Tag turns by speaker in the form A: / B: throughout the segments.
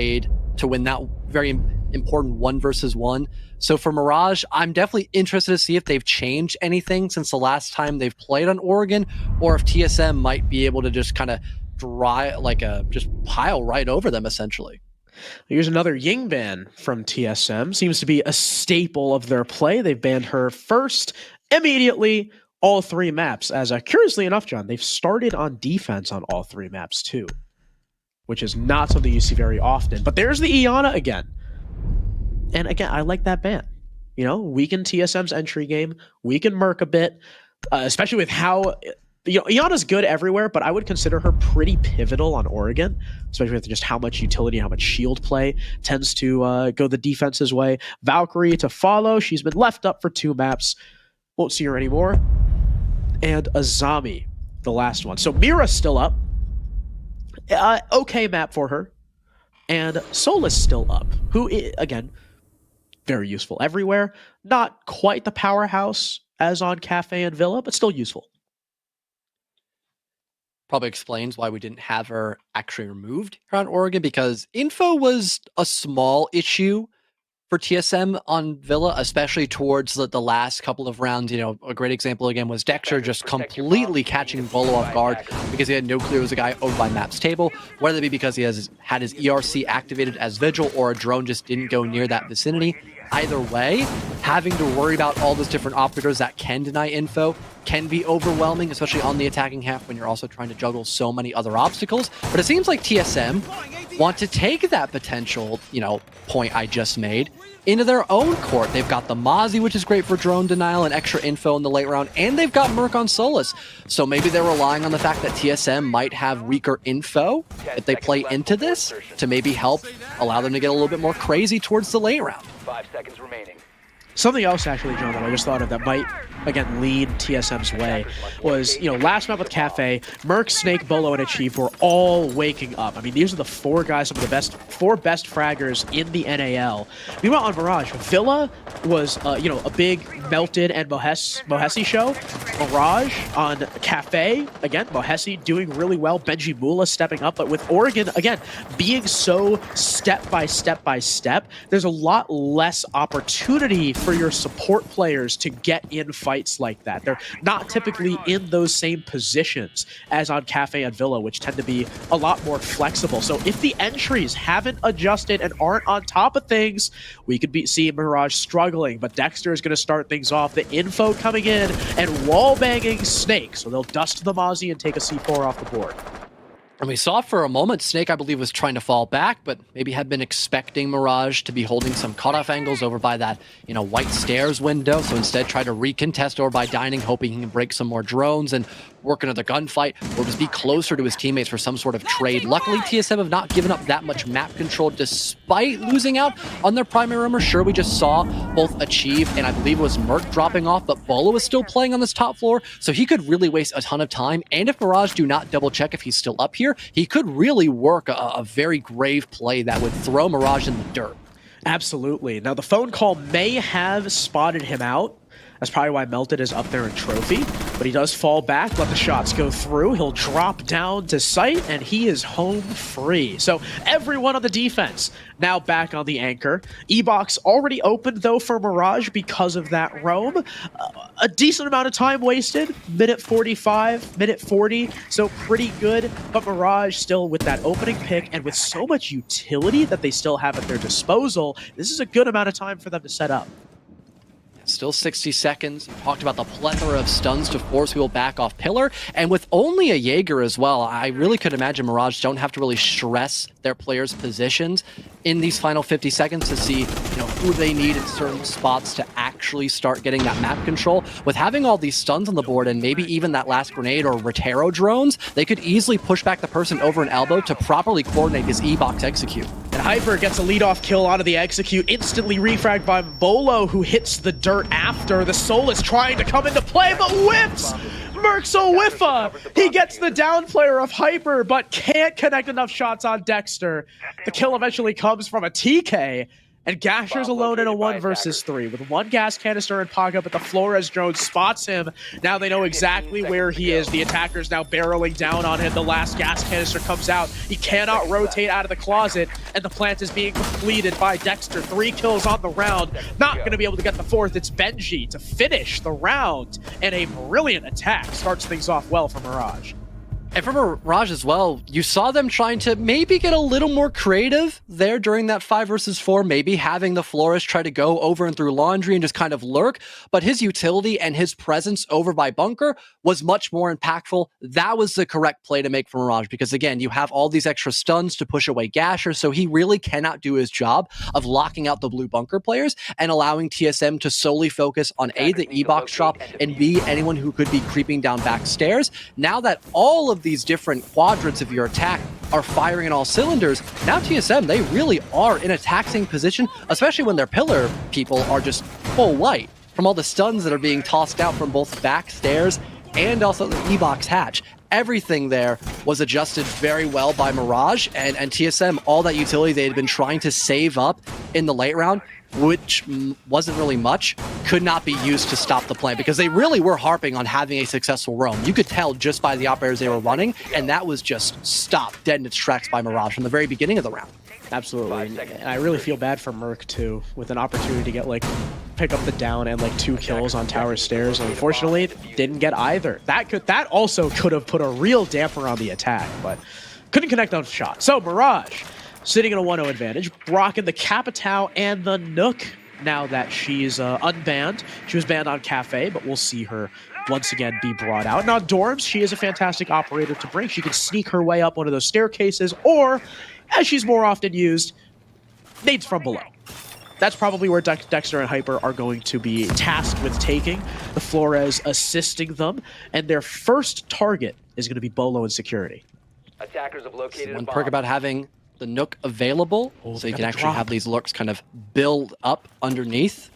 A: to win that very important 1 versus 1. So for Mirage, I'm definitely interested to see if they've changed anything since the last time they've played on Oregon, or if TSM might be able to just kind of just pile right over them essentially.
B: Here's another Ying ban from TSM. Seems to be a staple of their play. They've banned her first immediately, all 3 maps. As curiously enough, John, they've started on defense on all 3 maps too, which is not something you see very often. But there's the Iana again. And again, I like that ban. You know, weaken TSM's entry game, weaken Merc a bit, especially with how... Iana's good everywhere, but I would consider her pretty pivotal on Oregon, especially with just how much utility and how much shield play tends to go the defense's way. Valkyrie to follow. She's been left up for 2 maps. Won't see her anymore. And Azami, the last one. So Mira's still up. Okay map for her. And Solus still up, who, again, very useful everywhere. Not quite the powerhouse as on Cafe and Villa, but still useful.
A: Probably explains why we didn't have her actually removed here on Oregon, because info was a small issue for TSM on Villa, especially towards the last couple of rounds. You know, a great example again was Dexter just completely catching Volo off guard because he had no clue it was a guy over by map's table, whether it be because he had his ERC activated as Vigil or a drone just didn't go near that vicinity. Either way, having to worry about all those different operators that can deny info can be overwhelming, especially on the attacking half when you're also trying to juggle so many other obstacles. But it seems like TSM want to take that potential, point I just made into their own court. They've got the Mozzie, which is great for drone denial and extra info in the late round, and they've got Merc on Solus. So maybe they're relying on the fact that TSM might have weaker info if they play into this to maybe help allow them to get a little bit more crazy towards the late round.
C: 5 seconds remaining.
B: Something else, actually, John, that I just thought of that might, again, lead TSM's way was, last map with Cafe, Merc, Snake, Bolo, and Achieve were all waking up. I mean, these are the 4 guys, some of the 4 best fraggers in the NAL. Meanwhile, on Mirage, Villa was, a big Melted and Mohesi show. Mirage on Cafe, again, Mohesi doing really well. Benji Mula stepping up, but with Oregon, again, being so step by step, there's a lot less opportunity for your support players to get in fights like that. They're not typically in those same positions as on Cafe and Villa, which tend to be a lot more flexible. So if the entries haven't adjusted and aren't on top of things, we could see Mirage struggling, but Dexter is going to start things off. The info coming in and wall banging Snake, so they'll dust the Mozzie and take a C4 off the board.
A: And we saw for a moment, Snake, I believe, was trying to fall back, but maybe had been expecting Mirage to be holding some cutoff angles over by that, white stairs window. So instead tried to recontest over by dining, hoping he can break some more drones and work another gunfight, or just be closer to his teammates for some sort of trade. Luckily, TSM have not given up that much map control despite losing out on their primary roamer. Sure, we just saw both Achieve and I believe it was Merc dropping off, but Bolo is still playing on this top floor, so he could really waste a ton of time. And if Mirage do not double check if he's still up here, he could really work a very grave play that would throw Mirage in the dirt.
B: Absolutely. Now, the phone call may have spotted him out. That's probably why Melted is up there in trophy, but he does fall back, let the shots go through. He'll drop down to sight, and he is home free. So everyone on the defense now back on the anchor. E-Box already opened, though, for Mirage because of that roam. A decent amount of time wasted, minute 45, minute 40, so pretty good. But Mirage still with that opening pick and with so much utility that they still have at their disposal, this is a good amount of time for them to set up.
A: Still 60 seconds. You talked about the plethora of stuns to force people back off pillar. And with only a Jaeger as well, I really could imagine Mirage don't have to really stress their players' positions in these final 50 seconds to see, who they need in certain spots to actually start getting that map control. With having all these stuns on the board and maybe even that last grenade or Rotero drones, they could easily push back the person over an elbow to properly coordinate this E-Box execute.
B: And Hyper gets a lead-off kill onto the execute, instantly refragged by Bolo, who hits the dirt after. The Solus trying to come into play, but whips! Merc's a whiffa! He gets the down player of Hyper, but can't connect enough shots on Dexter. The kill eventually comes from a TK, And Gasher's alone in a 1 versus 3 with 1 gas canister in pocket, but the Flores drone spots him. Now they know exactly where he is. The attacker's now barreling down on him. The last gas canister comes out. He cannot rotate out of the closet, and the plant is being completed by Dexter. 3 kills on the round. Not going to be able to get the 4th. It's Benji to finish the round, and a brilliant attack starts things off well for Mirage.
A: And for Mirage as well, you saw them trying to maybe get a little more creative there during that 5 versus 4, maybe having the Flores try to go over and through Laundry and just kind of lurk, but his utility and his presence over by Bunker was much more impactful. That was the correct play to make for Mirage, because again, you have all these extra stuns to push away Gasher, so he really cannot do his job of locking out the blue Bunker players and allowing TSM to solely focus on A, the E-box drop, and B, anyone who could be creeping down back stairs. Now that all of these different quadrants of your attack are firing in all cylinders, now TSM, they really are in a taxing position, especially when their pillar people are just full white from all the stuns that are being tossed out from both back stairs and also the E-box hatch. Everything there was adjusted very well by Mirage, and TSM, all that utility they had been trying to save up in the late round, which wasn't really much, could not be used to stop the plan, because they really were harping on having a successful roam. You could tell just by the operators they were running, and that was just stopped dead in its tracks by Mirage from the very beginning of the round.
B: Absolutely, and I really feel bad for Merc too, with an opportunity to get pick up the down and 2 kills on tower stairs. Unfortunately, didn't get either. That also could have put a real damper on the attack, but couldn't connect on shot. So Mirage sitting in a 1-0 advantage, rocking the Capitao and the Nook now that she's unbanned. She was banned on Cafe, but we'll see her once again be brought out. Now Dorms, she is a fantastic operator to bring. She can sneak her way up one of those staircases, or, as she's more often used, nades from below. That's probably where Dexter and Hyper are going to be tasked with taking. The Flores assisting them, and their first target is going to be Bolo and security.
C: Attackers have located
A: One perk about having the Nook available, so you can actually have these lurks kind of build up underneath.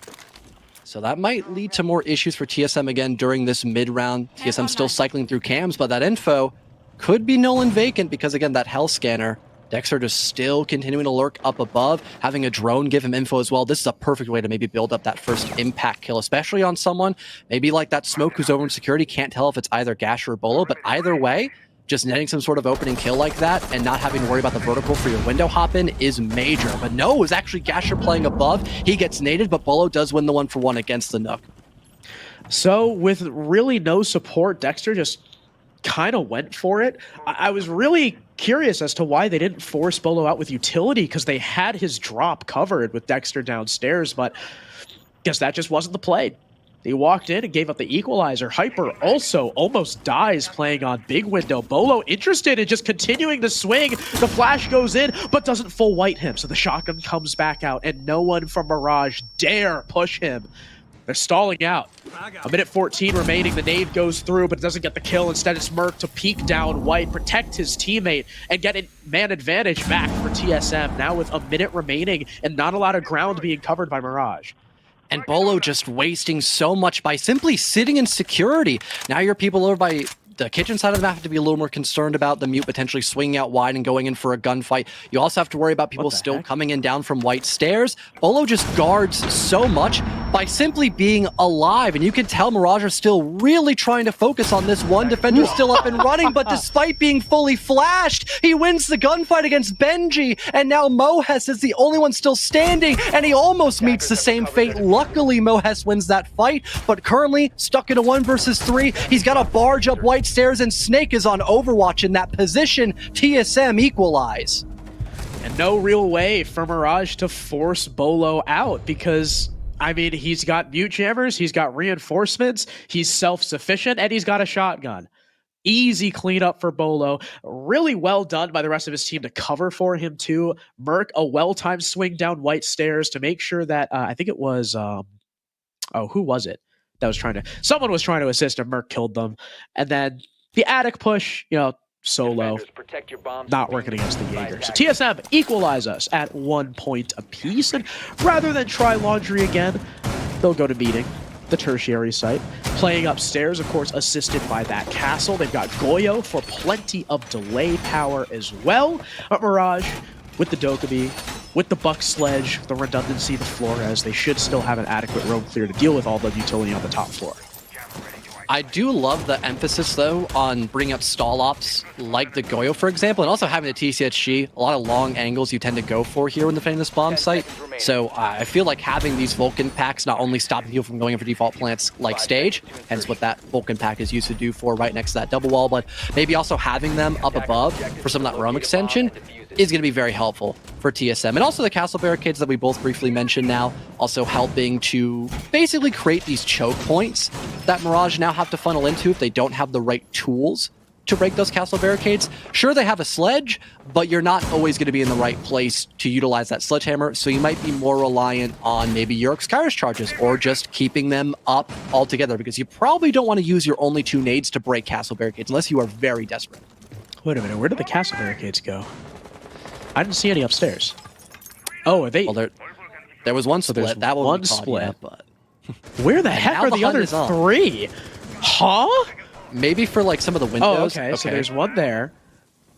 A: So that might lead to more issues for TSM again during this mid-round. TSM still cycling through cams, but that info could be null and vacant because, again, that Hell Scanner, Dexter just still continuing to lurk up above, having a drone give him info as well. This is a perfect way to maybe build up that first impact kill, especially on someone maybe like that Smoke who's over in security. Can't tell if it's either Gash or Bolo, but either way, just netting some sort of opening kill like that and not having to worry about the vertical for your window hop in is major. But no, it was actually Gasher playing above. He gets naded, but Bolo does win the 1-for-1 against the Nook.
B: So with really no support, Dexter just kind of went for it. I was really curious as to why they didn't force Bolo out with utility, because they had his drop covered with Dexter downstairs, but guess that just wasn't the play. He walked in and gave up the equalizer. Hyper also almost dies playing on big window. Bolo interested in just continuing to swing. The flash goes in, but doesn't full white him. So the shotgun comes back out, and no one from Mirage dare push him. They're stalling out. A minute 14 remaining. The nade goes through, but it doesn't get the kill. Instead, it's Merc to peek down white, protect his teammate, and get a man advantage back for TSM. Now with a minute remaining and not a lot of ground being covered by Mirage.
A: And Bolo just wasting so much by simply sitting in security. Now your people over by the kitchen side of the map have to be a little more concerned about the mute potentially swinging out wide and going in for a gunfight. You also have to worry about people still coming in down from white stairs. Bolo just guards so much by simply being alive, and you can tell Mirage are still really trying to focus on this one defender still up and running, but despite being fully flashed, he wins the gunfight against Benji, and now Mohes is the only one still standing, and he almost meets the same fate. Luckily, Mohes wins that fight, but currently stuck in a 1 versus 3. He's got a barge up white stairs, and Snake is on Overwatch in that position. TSM equalize.
B: And no real way for Mirage to force Bolo out, because I mean, he's got mute jammers, he's got reinforcements, he's self-sufficient, and he's got a shotgun. Easy cleanup for Bolo. Really well done by the rest of his team to cover for him too. Merc, a well-timed swing down white stairs to make sure that, I think it was, who was it that was trying to, someone was trying to assist him, Merc killed them. And then the attic push, you know, solo, not working against the Jaeger. So TSM equalize us at 1 point apiece, and rather than try laundry again, they'll go to meeting the tertiary site. Playing upstairs, of course, assisted by that castle. They've got Goyo for plenty of delay power as well. But Mirage with the Dokkaebi with the Buck Sledge, the redundancy, the Flores, they should still have an adequate roam clear to deal with all the utility on the top floor.
A: I do love the emphasis, though, on bringing up stall ops like the Goyo, for example, and also having the TCHG. A lot of long angles you tend to go for here when defending this bomb site. So I feel like having these Vulcan packs not only stopping people from going in for default plants like stage, hence what that Vulcan pack is used to do for right next to that double wall, but maybe also having them up above for some of that roam extension is going to be very helpful for TSM. And also the castle barricades that we both briefly mentioned now, also helping to basically create these choke points that Mirage now have to funnel into if they don't have the right tools to break those castle barricades. Sure, they have a sledge, but you're not always going to be in the right place to utilize that sledgehammer, so you might be more reliant on maybe Yurik's Kairos charges or just keeping them up altogether, because you probably don't want to use your only 2 nades to break castle barricades unless you are very desperate.
B: Wait a minute, where did the castle barricades go? I didn't see any upstairs. Oh, are they...
A: Well, there was one split.
B: there's
A: that
B: one
A: caught,
B: split.
A: yeah, but
B: where the heck
A: now
B: are
A: the
B: the
A: hunt
B: other
A: is on.
B: 3? Huh?
A: maybe for like some of the windows.
B: Oh, okay. So there's one there.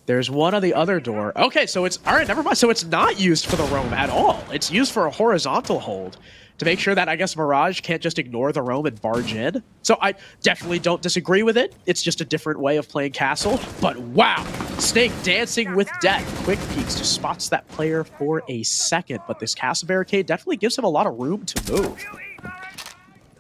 B: There's one on the other door. Okay, so it's... All right, never mind. So it's not used for the roam at all. It's used for a horizontal hold to make sure that, I guess, Mirage can't just ignore the roam and barge in. So I definitely don't disagree with it. It's just a different way of playing Castle. But wow, Snake dancing with death. Quick peeks, just spots that player for a second. But this Castle barricade definitely gives him a lot of room to move.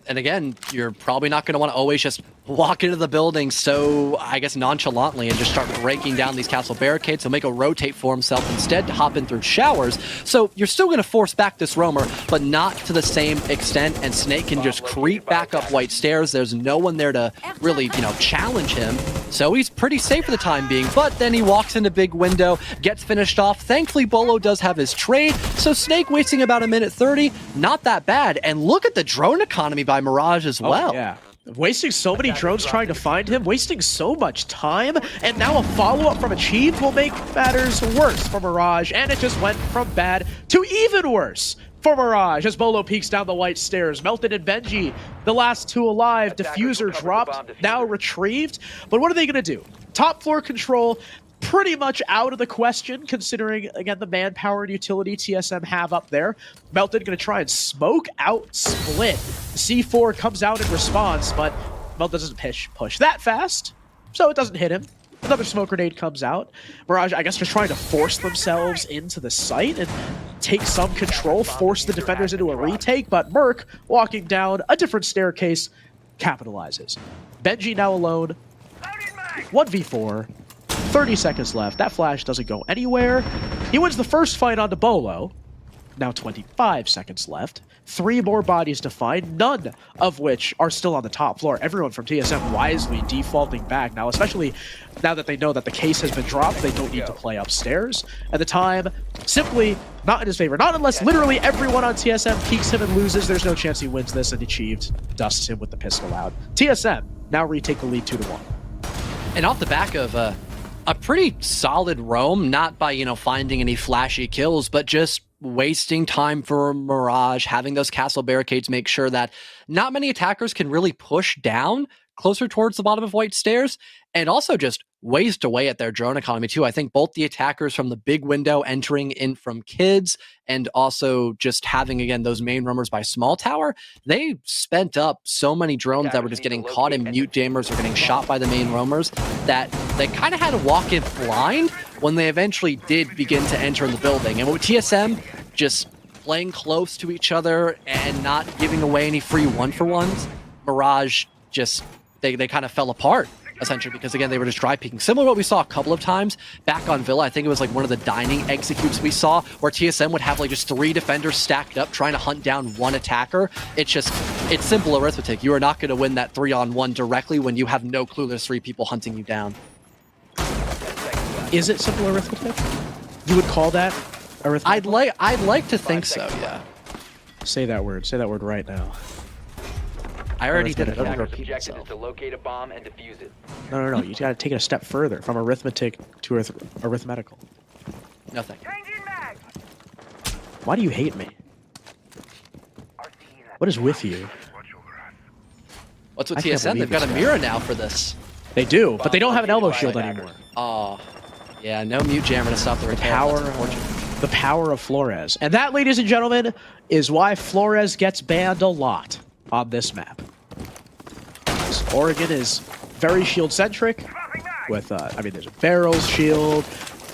A: And again, you're probably not going to want to always just walk into the building so, I guess, nonchalantly and just start breaking down these castle barricades. He'll make a rotate for himself instead to hop in through showers. So you're still going to force back this roamer, but not to the same extent. And Snake can just creep back up White Stairs. There's no one there to really, challenge him. So he's pretty safe for the time being. But then he walks into big window, gets finished off. Thankfully, Bolo does have his trade. So Snake wasting about a minute 30, not that bad. And look at the drone economy by Mirage as well.
B: Oh, yeah. Wasting so many drones trying to find him, wasting so much time, and now a follow-up from Achieve will make matters worse for Mirage, and it just went from bad to even worse for Mirage as Bolo peeks down the White Stairs. Melted and Benji, the last two alive, Diffuser dropped, now retrieved, but what are they going to do? Top floor control, pretty much out of the question, considering, again, the manpower and utility TSM have up there. Melted going to try and smoke out Split. C4 comes out in response, but Melted doesn't push that fast, so it doesn't hit him. Another smoke grenade comes out. Mirage, I guess, just trying to force themselves into the site and take some control, force the defenders into a retake, but Merc, walking down a different staircase, capitalizes. Benji now alone, 1v4. 30 seconds left. That flash doesn't go anywhere. He wins the first fight onto Bolo. Now 25 seconds left. 3 more bodies to find, none of which are still on the top floor. Everyone from TSM wisely defaulting back now, especially now that they know that the case has been dropped. They don't need to play upstairs. At the time, simply not in his favor. Not unless literally everyone on TSM peeks him and loses. There's no chance he wins this, and Achieved dusts him with the pistol out. TSM now retake the lead 2-1.
A: And off the back of a pretty solid roam, not by, finding any flashy kills, but just wasting time for Mirage, having those castle barricades make sure that not many attackers can really push down closer towards the bottom of White Stairs, and also just waste away at their drone economy too. I think both the attackers from the big window entering in from Kids and also just having, again, those main roamers by Small Tower, they spent up so many drones that were just getting caught in mute jammers or getting shot by the main roamers that they kind of had to walk in blind when they eventually did begin to enter in the building. And with TSM just playing close to each other and not giving away any free one-for-ones, Mirage just, they kind of fell apart, essentially, because, again, they were just dry peeking. Similar to what we saw a couple of times back on Villa. I think it was like one of the dining executes we saw where TSM would have like just 3 defenders stacked up trying to hunt down 1 attacker. It's simple arithmetic. You are not going to win that 3-on-1 directly when you have no clue there's 3 people hunting you down.
B: Is it simple arithmetic? You would call that arithmetic?
A: I'd like to think so, yeah.
B: Say that word right now.
A: I already did it.
C: Attacker's objective is to locate a bomb and defuse it.
B: No. You gotta take it a step further from arithmetic to arithmetical.
A: Nothing.
B: Why do you hate me? What is with you?
A: What's with
B: I can't
A: TSM?
B: believe
A: They've got a
B: this guy.
A: mirror now for this.
B: They do, but they don't have an elbow shield anymore.
A: Oh, yeah, no mute jammer to stop the repair.
B: power,
A: That's unfortunate.
B: The power of Flores. And that, ladies and gentlemen, is why Flores gets banned a lot on this map. Oregon is very shield-centric with, I mean, there's a barrels shield,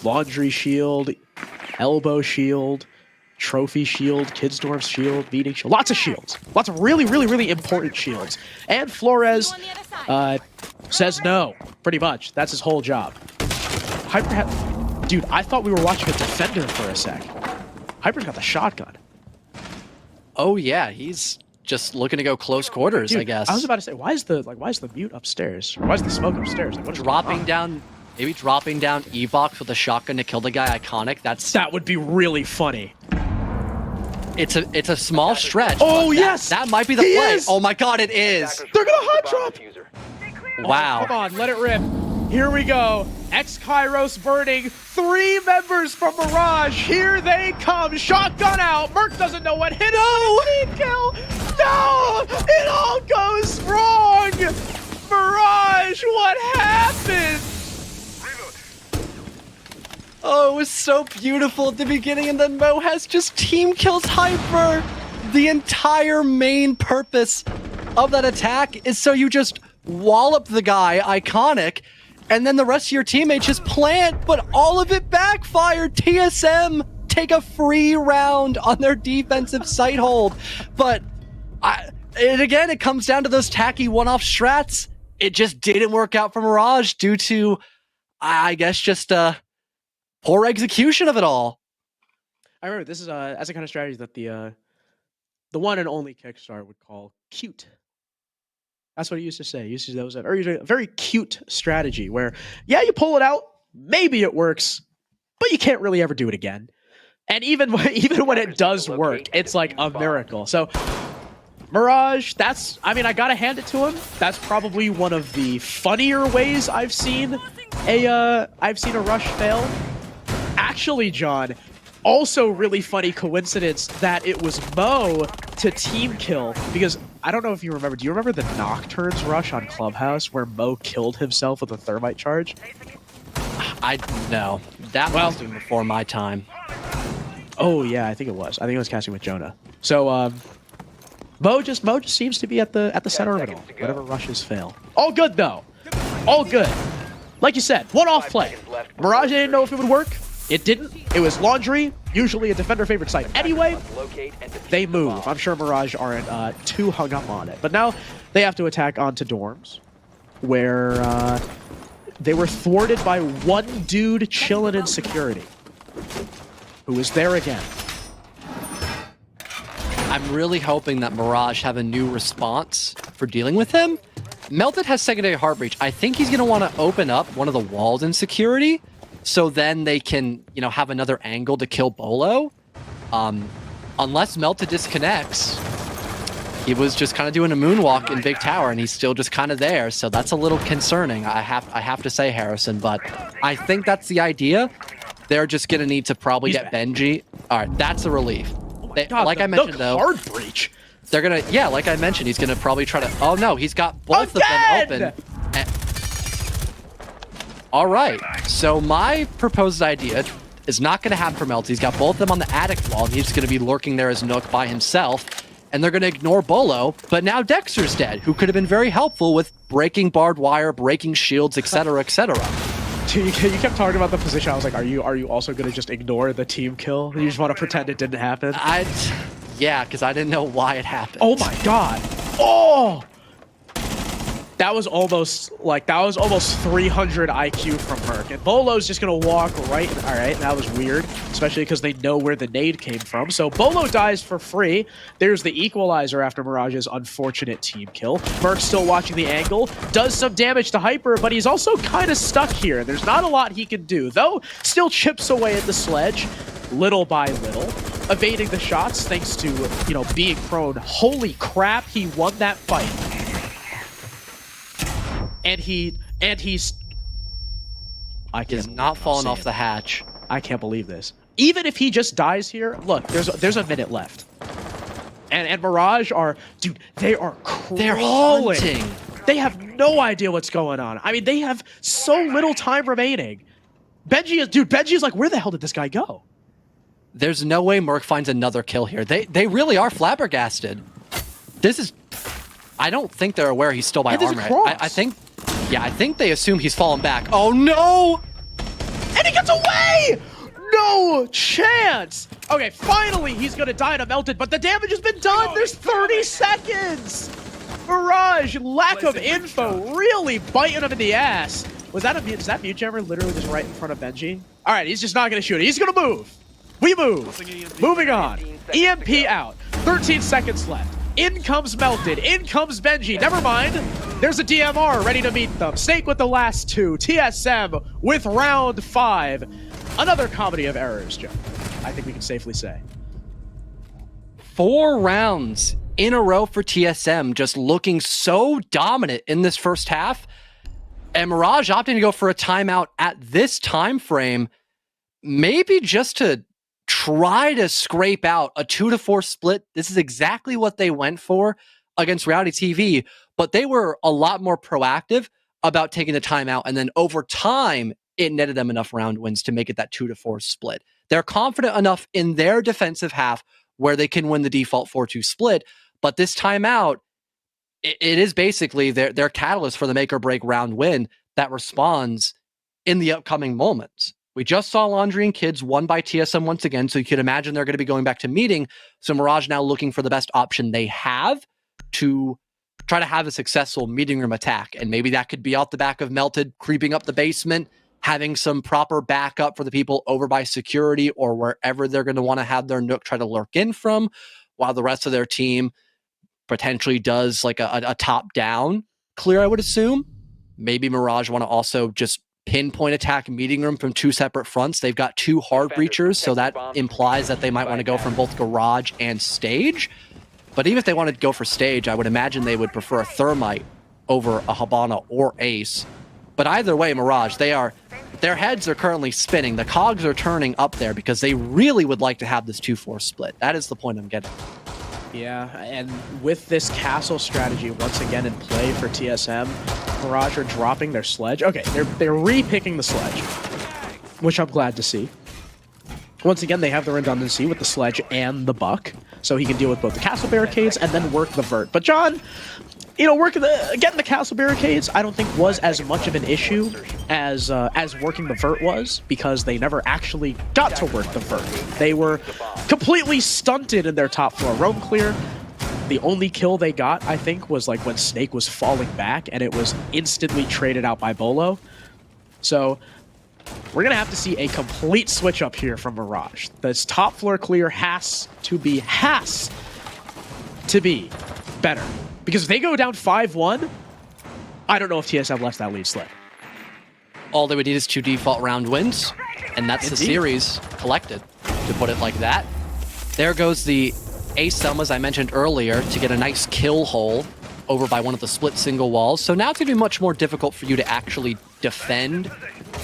B: laundry shield, elbow shield, trophy shield, Kidsdorf's shield, beating shield. Lots of shields. Lots of really, really, really important shields. And Flores says no, pretty much. That's his whole job. Dude, I thought we were watching a defender for a sec. Hyper's got the shotgun.
A: Oh yeah, he's just looking to go close quarters,
B: Dude,
A: I guess.
B: I was about to say, why is the mute upstairs? Or why is the smoke upstairs? Like, what is
A: dropping down, maybe dropping down Evox with a shotgun to kill the guy iconic.
B: That would be really funny.
A: It's a small stretch.
B: Oh yes,
A: that might be the play. Oh my god, it is.
B: They're gonna hot drop.
A: Wow.
B: Oh, come on, let it rip. Here we go. X-Kairos burning. 3 members from Mirage. Here they come. Shotgun out. Merc doesn't know what hit him. Team kill. No! It all goes wrong. Mirage, what happened?
A: Oh, it was so beautiful at the beginning, and then Mo has just team kills Hyper. The entire main purpose of that attack is so you just wallop the guy, iconic, and then the rest of your teammates just plant, but all of it backfired. TSM take a free round on their defensive site hold. But again, it comes down to those tacky one-off strats. It just didn't work out for Mirage due to, I guess, just poor execution of it all.
B: I remember this is as a kind of strategy that the one and only Kickstarter would call cute. That's what he used to say. He used to say that was a very cute strategy where, yeah, you pull it out, maybe it works, but you can't really ever do it again. And even when it does work, it's like a miracle. So Mirage, I gotta hand it to him. That's probably one of the funnier ways I've seen a rush fail. Actually, John, also really funny coincidence that it was Mo to team kill, because I don't know if you remember. Do you remember the Nocturnes rush on Clubhouse where Mo killed himself with a thermite charge?
A: No. That was before my time.
B: Oh yeah, I think it was. I think it was casting with Jonah. So Mo just seems to be at the center of it all. Whatever rushes fail. All good though. All good. Like you said, one-off play. Mirage didn't know if it would work. It didn't. It was laundry, usually a defender favorite site. Anyway, they move. I'm sure Mirage aren't too hung up on it. But now they have to attack onto dorms, where they were thwarted by one dude chilling in security, who is there again.
A: I'm really hoping that Mirage have a new response for dealing with him. Melted has secondary heart breach. I think he's going to want to open up one of the walls in security, so then they can, have another angle to kill Bolo. Unless Melted disconnects, he was just kind of doing a moonwalk in Big Tower, and he's still just kind of there. So that's a little concerning, I have to say, Harrison. But I think that's the idea. They're just going to need to probably get Benji. All right, that's a relief. Like I mentioned, though,
B: hard breach.
A: They're gonna, like I mentioned, he's gonna probably try to. Oh no, he's got both of them open. All right, so my proposed idea is not gonna happen for Melt. He's got both of them on the attic wall, and he's just gonna be lurking there as Nook by himself, and they're gonna ignore Bolo. But now Dexter's dead, who could have been very helpful with breaking barbed wire, breaking shields, etc., etc.
B: You kept talking about the position. I was like, are you also gonna just ignore the team kill? You just want to pretend it didn't happen?
A: Yeah, because I didn't know why it happened.
B: Oh my god. Oh! That was almost 300 IQ from Merc. And Bolo's just gonna walk right. All right, that was weird, especially because they know where the nade came from. So Bolo dies for free. There's the equalizer after Mirage's unfortunate team kill. Merc's still watching the angle, does some damage to Hyper, but he's also kind of stuck here. There's not a lot he can do, though. Still chips away at the sledge, little by little, evading the shots thanks to being prone. Holy crap, he won that fight. And he's
A: not falling off the hatch.
B: I can't believe this. Even if he just dies here, look, there's a minute left. And Mirage they are crawling.
A: They're hunting.
B: They have no idea what's going on. I mean, they have so little time remaining. Benji is like, where the hell did this guy go?
A: There's no way Merc finds another kill here. They really are flabbergasted. This is... I don't think they're aware he's still by armor. I think... Yeah, I think they assume he's fallen back. Oh, no!
B: And he gets away! No chance! Okay, finally he's gonna die to Melted, but the damage has been done! There's 30 seconds! Mirage, lack of info, really biting him in the ass. Was that a mute? Is that mute jammer literally just right in front of Benji? All right, he's just not gonna shoot it. He's gonna move. We move. Moving on. EMP out. 13 seconds left. In comes Melted. In comes Benji. Never mind. There's a DMR ready to meet them. Snake with the last two. TSM with round 5. Another comedy of errors, Joe. I think we can safely say.
A: 4 rounds in a row for TSM, just looking so dominant in this first half. And Mirage opting to go for a timeout at this time frame, maybe just to try to scrape out a 2-4 split. This is exactly what they went for against Reality TV, but they were a lot more proactive about taking the timeout, and then over time, it netted them enough round wins to make it that 2-4 split. They're confident enough in their defensive half where they can win the default 4-2 split, but this timeout, it is basically their catalyst for the make or break round win that responds in the upcoming moments. We just saw Laundry and Kids won by TSM once again, so you could imagine they're going to be going back to meeting. So Mirage now looking for the best option they have to try to have a successful meeting room attack. And maybe that could be out the back of Melted, creeping up the basement, having some proper backup for the people over by security or wherever they're going to want to have their Nook try to lurk in from, while the rest of their team potentially does like a top-down clear, I would assume. Maybe Mirage want to also just pinpoint attack meeting room from 2 separate fronts. They've got 2 hard breachers, so that implies that they might want to go from both garage and stage. But even if they wanted to go for stage, I would imagine they would prefer a Thermite over a Habana or Ace. But either way, Mirage, their heads are currently spinning. The cogs are turning up there because they really would like to have this 2-4 split. That is the point I'm getting.
B: Yeah, and with this castle strategy once again in play for TSM, Mirage are dropping their sledge. Okay, they're re-picking the sledge, which I'm glad to see. Once again, they have the redundancy with the sledge and the buck, so he can deal with both the castle barricades and then work the vert. But John, you know, getting the castle barricades, I don't think was as much of an issue as working the vert was, because they never actually got to work the vert. They were completely stunted in their top floor roam clear. The only kill they got, I think, was like when Snake was falling back, and it was instantly traded out by Bolo. So we're gonna have to see a complete switch up here from Mirage. This top floor clear has to be better. Because if they go down 5-1, I don't know if TSM lets that lead slip.
A: All they would need is 2 default round wins, and that's the series collected, to put it like that. There goes the Ace Selmas I mentioned earlier to get a nice kill hole over by one of the split single walls. So now it's going to be much more difficult for you to actually defend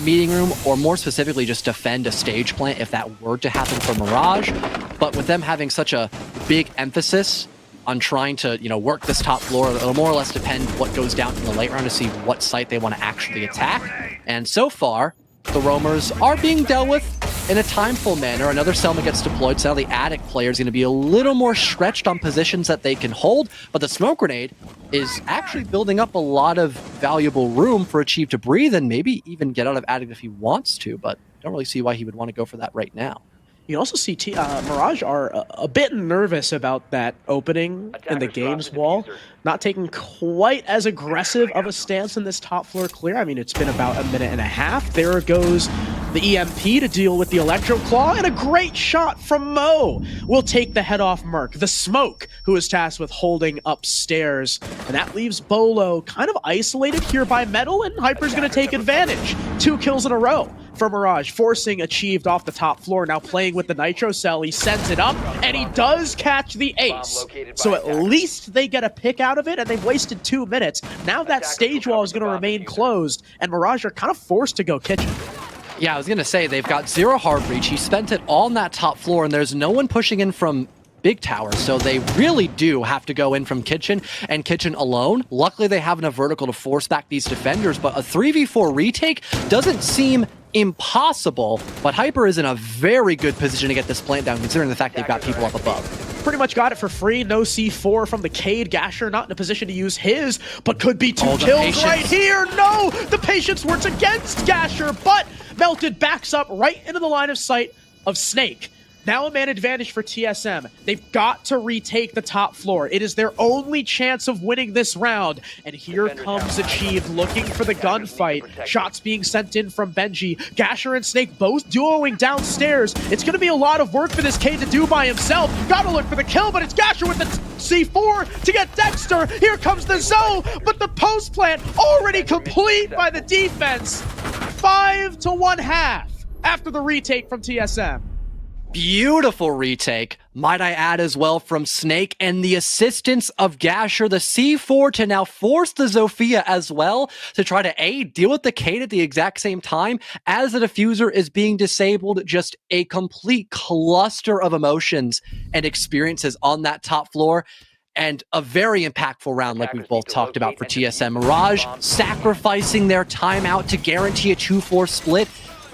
A: meeting room, or more specifically just defend a stage plant if that were to happen for Mirage. But with them having such a big emphasis on trying to, you know, work this top floor, it'll more or less depend what goes down in the late round to see what site they want to actually attack. And so far, the roamers are being dealt with in a timeful manner. Another Selma gets deployed, so now the Attic player is going to be a little more stretched on positions that they can hold, but the smoke grenade is actually building up a lot of valuable room for Achieve to breathe and maybe even get out of Attic if he wants to, but don't really see why he would want to go for that right now.
B: You can also see Mirage are a bit nervous about that opening in the games wall, not taking quite as aggressive of a stance in this top floor clear. I mean, it's been about a minute and a half. There goes the EMP to deal with the Electro Claw, and a great shot from Mo will take the head off Merc. The Smoke, who is tasked with holding upstairs, and that leaves Bolo kind of isolated here by Metal, and Hyper's going to take advantage. 2 kills in a row for Mirage, forcing Achieved off the top floor, now playing with the Nitro Cell. He sends it up, and he does catch the ace. So at least they get a pick out of it, and they've wasted 2 minutes. Now that stage wall is going to remain closed, and Mirage are kind of forced to go kitchen.
A: Yeah, I was going to say, they've got 0 hard breach. He spent it all on that top floor, and there's no one pushing in from big tower, so they really do have to go in from kitchen and kitchen alone. Luckily, they have enough vertical to force back these defenders, but a 3v4 retake doesn't seem impossible, but Hyper is in a very good position to get this plant down, considering the fact they've got people up above.
B: Pretty much got it for free. No C4 from the Cade. Gasher not in a position to use his, but could be two kills right here. No! The patience works against Gasher, but Melted backs up right into the line of sight of Snake. Now a man advantage for TSM. They've got to retake the top floor. It is their only chance of winning this round. And here comes Achieved looking for the gunfight. Shots being sent in from Benji. Gasher and Snake both duoing downstairs. It's going to be a lot of work for this Cade to do by himself. Gotta look for the kill, but it's Gasher with the C4 to get Dexter. Here comes the Zoe, but the post plant already complete by the defense. 5 to 1/2 after the retake from TSM.
A: Beautiful retake, might I add as well, from Snake, and the assistance of Gasher, the C4 to now force the Zofia as well to try to deal with the Cade at the exact same time as the diffuser is being disabled. Just a complete cluster of emotions and experiences on that top floor. And a very impactful round like we've both talked about for TSM. Mirage sacrificing their timeout to guarantee a 2-4 split.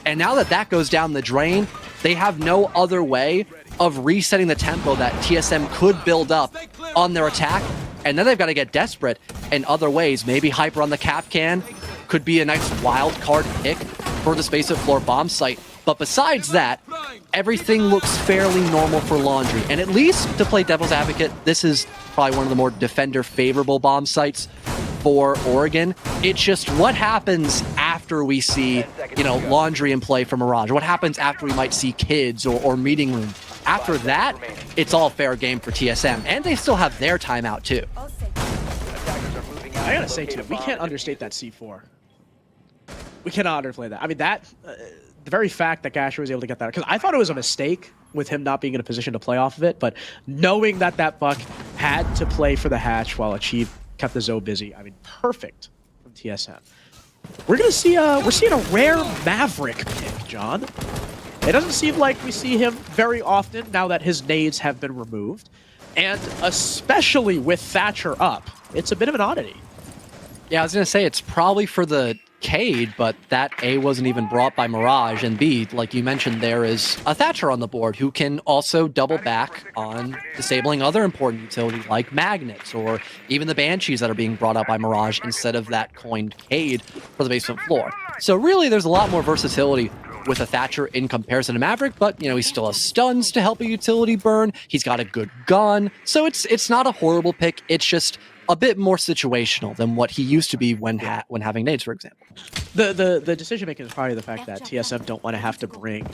A: And now that that goes down the drain, they have no other way of resetting the tempo that TSM could build up on their attack. And then they've got to get desperate in other ways. Maybe Hyper on the cap can could be a nice wild card pick for the space of floor bomb site. But besides that, everything looks fairly normal for Laundry. And at least, to play devil's advocate, this is probably one of the more defender-favorable bomb sites for Oregon. It's just what happens after we see, Laundry in play for Mirage. What happens after we might see Kids or Meeting Room. After that, it's all fair game for TSM. And they still have their timeout, too.
B: I gotta say, too, we can't understate that C4. We cannot underplay that. I mean, that... the very fact that Gasher was able to get that, because I thought it was a mistake with him not being in a position to play off of it, but knowing that that buck had to play for the hatch while Achieve kept the Zoe busy, I mean, perfect from TSM. We're gonna see we're seeing a rare Maverick pick, John. It doesn't seem like we see him very often now that his nades have been removed, and especially with Thatcher up, it's a bit of an oddity.
A: Yeah, I was gonna say it's probably for the Cade, but that A wasn't even brought by Mirage, and B, like you mentioned, there is a Thatcher on the board who can also double back on disabling other important utilities like magnets, or even the Banshees that are being brought out by Mirage instead of that coined Cade for the basement floor. So really, there's a lot more versatility with a Thatcher in comparison to Maverick, but he still has stuns to help a utility burn. He's got a good gun, so it's not a horrible pick. It's just a bit more situational than what he used to be when having nades, for example.
B: The decision making is probably the fact that TSM don't want to have to bring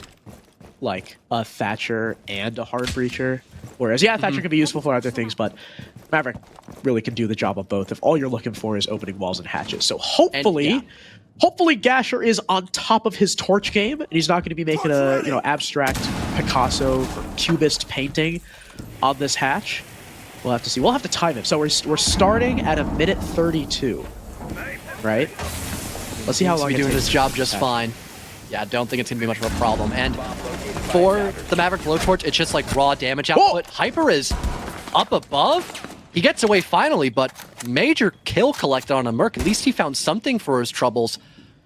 B: like a Thatcher and a hard breacher. Whereas Thatcher can be useful for other things, but Maverick really can do the job of both if all you're looking for is opening walls and hatches. So hopefully Gasher is on top of his torch game, and he's not going to be making a abstract Picasso or Cubist painting on this hatch. We'll have to see. We'll have to time it. So we're starting at 1:32, right? Let's see how long
A: he's doing this job just fine. Yeah, I don't think it's gonna be much of a problem. And for the Maverick blowtorch, it's just like raw damage output. Hyper is up above. He gets away finally, but major kill collected on a Merc. At least he found something for his troubles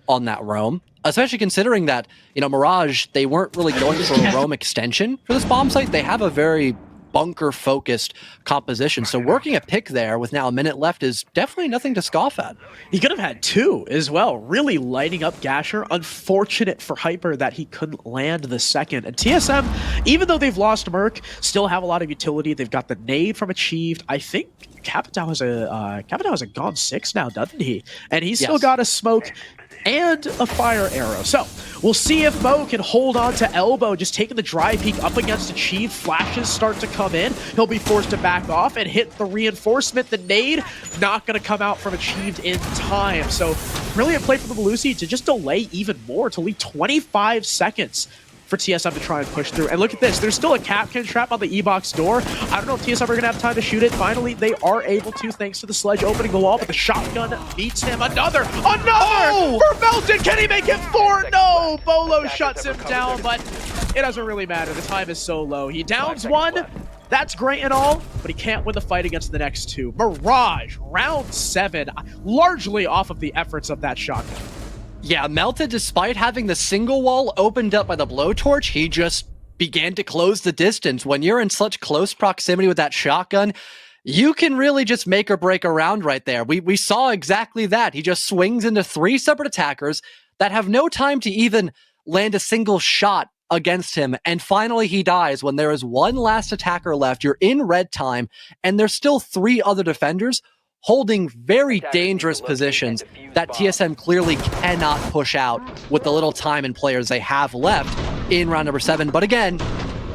A: on that roam. Especially considering that Mirage, they weren't really going for a roam extension for this bomb site. They have a very bunker-focused composition. So working a pick there with now a minute left is definitely nothing to scoff at.
B: He could have had two as well, really lighting up Gasher. Unfortunate for Hyper that he couldn't land the second. And TSM, even though they've lost Merc, still have a lot of utility. They've got the nade from Achieved. I think Capitao has a Gone 6 now, doesn't he? And he's still got a smoke and a fire arrow. So we'll see if Mo can hold on to Elbow, just taking the dry peek up against Achieved. Flashes start to come in. He'll be forced to back off and hit the reinforcement. The nade not going to come out from Achieved in time. So really a play for the Malusi to just delay even more, to leave 25 seconds for TSM to try and push through. And look at this, there's still a Capcan trap on the E-box door. I don't know if TSM are going to have time to shoot it. Finally, they are able to, thanks to the sledge opening the wall, but the shotgun beats him. Another for Melton. Can he make it 4? No, Bolo shuts him down, but it doesn't really matter. The time is so low. He downs one. That's great and all, but he can't win the fight against the next two. Mirage, round 7, largely off of the efforts of that shotgun.
A: Yeah, Melted, despite having the single wall opened up by the blowtorch, he just began to close the distance. When you're in such close proximity with that shotgun, you can really just make or break a round right there. We saw exactly that. He just swings into 3 separate attackers that have no time to even land a single shot against him. And finally, he dies when there is one last attacker left. You're in red time, and there's still 3 other defenders holding very dangerous positions that TSM clearly cannot push out with the little time and players they have left in round number 7. But again,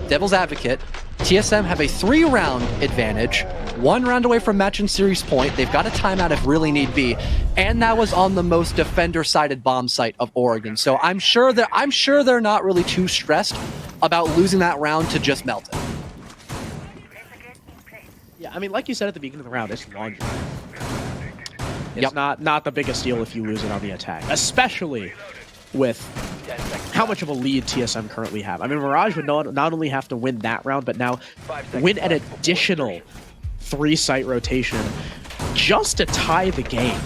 A: devil's advocate, TSM have a 3-round advantage, 1 round away from match and series point. They've got a timeout if really need be, and that was on the most defender-sided bomb site of Oregon. So I'm sure they're not really too stressed about losing that round to just Melted.
B: Yeah, I mean, like you said at the beginning of the round, it's laundry. It's not the biggest deal if you lose it on the attack, especially with how much of a lead TSM currently have. I mean, Mirage would not only have to win that round, but now win an additional 3-site rotation just to tie the game.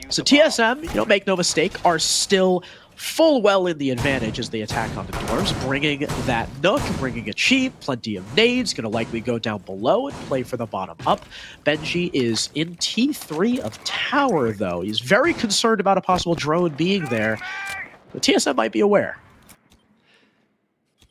B: So TSM, make no mistake, are still full well in the advantage as they attack on the dorms, bringing that Nook, bringing a Cheap, plenty of nades, going to likely go down below and play for the bottom up. Benji is in T3 of Tower, though. He's very concerned about a possible drone being there. The TSM might be aware.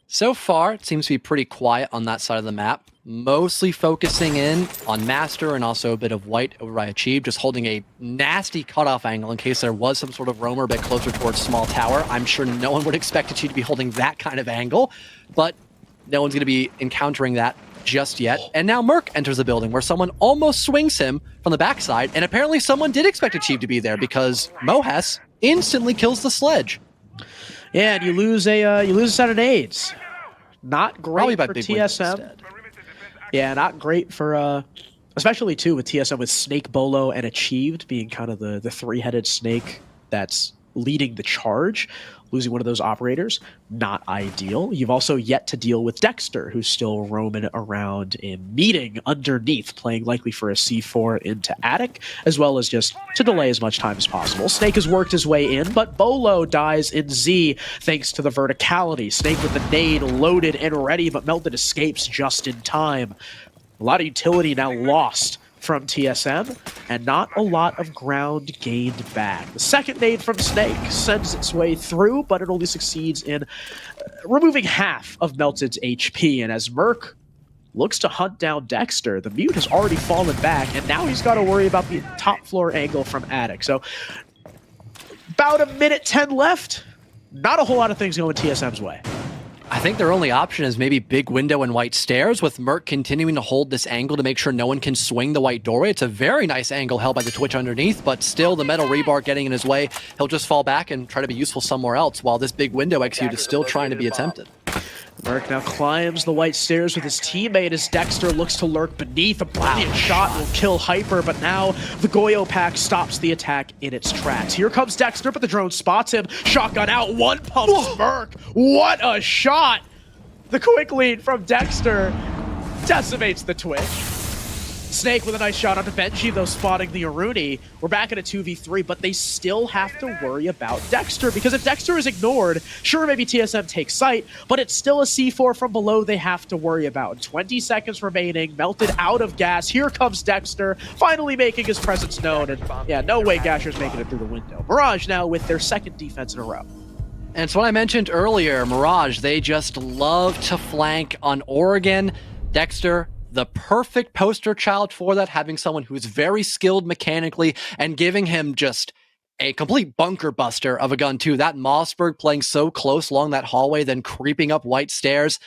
A: So far, it seems to be pretty quiet on that side of the map. Mostly focusing in on Master and also a bit of White over by Achieve, just holding a nasty cutoff angle in case there was some sort of roamer a bit closer towards Small Tower. I'm sure no one would expect Achieve to be holding that kind of angle, but no one's going to be encountering that just yet. And now Merc enters the building where someone almost swings him from the backside, and apparently someone did expect Achieve to be there because Mohes instantly kills the sledge.
B: Yeah, and you lose a set of nades. Not great for
A: Big
B: TSM. Yeah, not great for, especially too with TSM with Snake, Bolo, and Achieved being kind of the 3-headed snake that's leading the charge. Losing one of those operators, not ideal. You've also yet to deal with Dexter, who's still roaming around in meeting underneath, playing likely for a C4 into Attic, as well as just to delay as much time as possible. Snake has worked his way in, but Bolo dies in Z thanks to the verticality. Snake with the nade loaded and ready, but Melted escapes just in time. A lot of utility now lost from TSM, and not a lot of ground gained back. The second nade from Snake sends its way through, but it only succeeds in removing half of Melted's HP, and as Merc looks to hunt down Dexter, the mute has already fallen back, and now he's got to worry about the top floor angle from Attic. So, about a minute 10 left. Not a whole lot of things going TSM's way.
A: I think their only option is maybe big window and white stairs, with Merc continuing to hold this angle to make sure no one can swing the white doorway. It's a very nice angle held by the Twitch underneath, but still the metal rebar getting in his way. He'll just fall back and try to be useful somewhere else, while this big window execute is still trying to be attempted.
B: Merc now climbs the white stairs with his teammate as Dexter looks to lurk beneath. A brilliant shot will kill Hyper, but now the Goyo pack stops the attack in its tracks. Here comes Dexter, but the drone spots him. Shotgun out, one pumps Merc. What a shot! The quick lead from Dexter decimates the Twitch. Snake with a nice shot onto Benji, though, spotting the Aruni. We're back at a 2v3, but they still have to worry about Dexter, because if Dexter is ignored, sure, maybe TSM takes sight, but it's still a C4 from below they have to worry about. 20 seconds remaining, Melted out of gas. Here comes Dexter, finally making his presence known, and yeah, no way Gasher's making it through the window. Mirage now with their second defense in a row.
A: And it's what I mentioned earlier, Mirage, they just love to flank on Oregon. Dexter, the perfect poster child for that, having someone who's very skilled mechanically and giving him just a complete bunker buster of a gun too. That Mossberg playing so close along that hallway, then creeping up white stairs,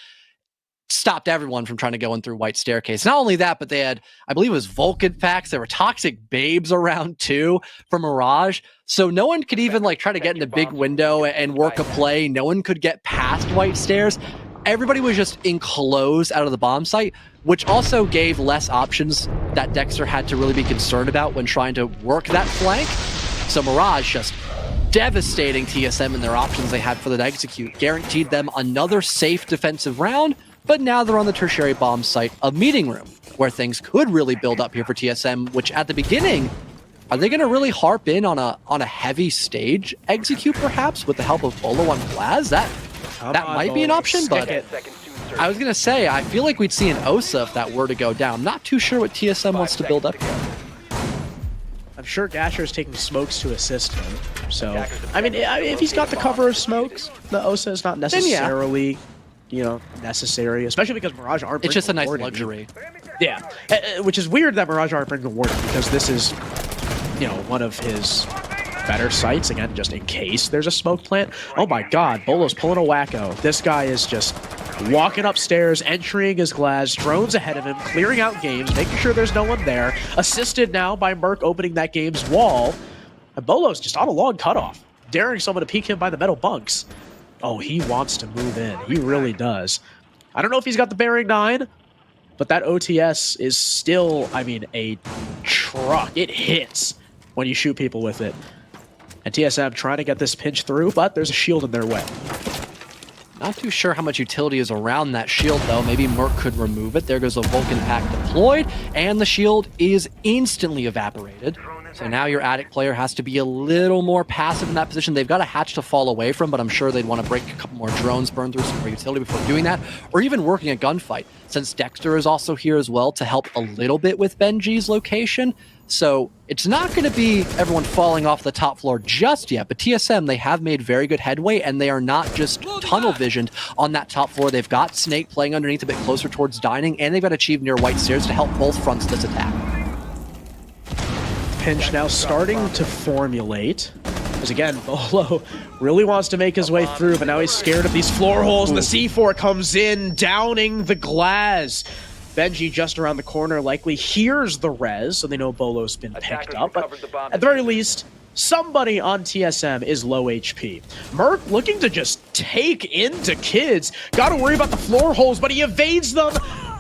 A: stopped everyone from trying to go in through white staircase. Not only that, but they had, I believe it was Vulcan packs. There were toxic babes around too from Mirage. So no one could even try to get in the big window and work a play. No one could get past white stairs. Everybody was just enclosed out of the bomb site, which also gave less options that Dexter had to really be concerned about when trying to work that flank. So Mirage just devastating TSM in their options they had for the execute, guaranteed them another safe defensive round, but now they're on the tertiary bomb site, a meeting room, where things could really build up here for TSM, which at the beginning Are they going to really harp in on a heavy stage execute, perhaps, with the help of Bolo on Blaz? That might be an option, but I was going to say, I feel like we'd see an Osa if that were to go down. I'm not too sure what TSM wants to build up here.
B: I'm sure Gasher is taking smokes to assist him. So, I mean, if he's got the cover of smokes, the Osa is not necessarily, you know, necessary, especially because Mirage aren't bringing
A: It's just a nice
B: Warden.
A: luxury.
B: Yeah, which is weird that Mirage aren't bringing Warden because this is, you know, one of his better sites, again, just in case there's a smoke plant. Oh my god, Bolo's pulling a wacko. This guy is just walking upstairs, entering his glass, drones ahead of him, clearing out games, making sure there's no one there. Assisted now by Merc opening that game's wall. And Bolo's just on a long cutoff, daring someone to peek him by the metal bunks. Oh, he wants to move in. He really does. I don't know if he's got the bearing 9, but that OTS is still, I mean, a truck. It hits when you shoot people with it. And TSM trying to get this pinch through, but there's a shield in their way.
A: Not too sure how much utility is around that shield, though. Maybe Merc could remove it. There goes a Vulcan pack deployed, and the shield is instantly evaporated. So now your Attic player has to be a little more passive in that position. They've got a hatch to fall away from, but I'm sure they'd want to break a couple more drones, burn through some more utility before doing that, or even working a gunfight, since Dexter is also here as well to help a little bit with Benji's location. So it's not going to be everyone falling off the top floor just yet, but TSM, they have made very good headway, and they are not just tunnel visioned on that top floor. They've got Snake playing underneath a bit closer towards Dining, and they've got Achieve near White Stairs to help both fronts of this attack.
B: Pinch now starting to formulate. Because again, Bolo really wants to make his way through, but now he's scared of these floor holes, and the C4 comes in, downing the glass. Benji just around the corner likely hears the res, so they know Bolo's been picked up. But at the very least, somebody on TSM is low HP. Merc looking to just take into kids. Gotta worry about the floor holes, but he evades them